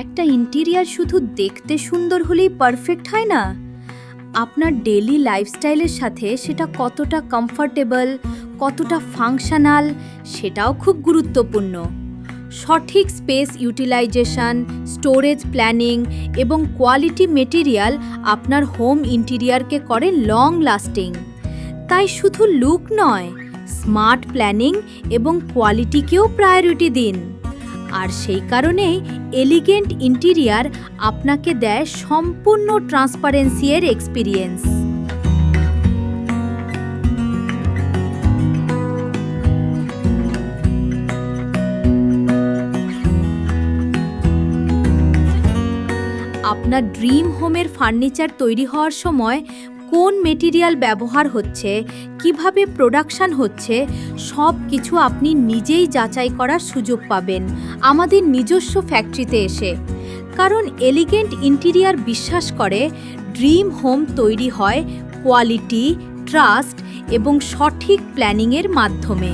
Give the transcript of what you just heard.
একটা ইন্টেরিয়ার শুধু দেখতে সুন্দর হলেই পারফেক্ট হয় না, আপনার ডেইলি লাইফস্টাইলের সাথে সেটা কতটা কমফর্টেবল, কতটা ফাংশনাল, সেটাও খুব গুরুত্বপূর্ণ। সঠিক স্পেস ইউটিলাইজেশন, স্টোরেজ প্ল্যানিং এবং কোয়ালিটি মেটেরিয়াল আপনার হোম ইন্টেরিয়ারকে করে লং লাস্টিং। তাই শুধু লুক নয়, স্মার্ট প্ল্যানিং এবং কোয়ালিটিকেও প্রায়োরিটি দিন। আর সেই কারণেই এলিগেন্ট ইন্টেরিয়ার আপনাকে দেয় সম্পূর্ণ ট্রান্সপারেন্সি এর এক্সপিরিয়েন্স। আপনার ড্রিম হোমের ফার্নিচার তৈরি হওয়ার সময় কোন মেটেরিয়াল ব্যবহার হচ্ছে, কিভাবে প্রোডাকশন হচ্ছে, সব কিছু আপনি নিজেই যাচাই করার সুযোগ পাবেন আমাদের নিজস্ব ফ্যাক্টরিতে এসে। কারণ এলিগেন্ট ইন্টেরিয়ার বিশ্বাস করে ড্রিম হোম তৈরি হয় কোয়ালিটি, ট্রাস্ট এবং সঠিক প্ল্যানিংয়ের মাধ্যমে।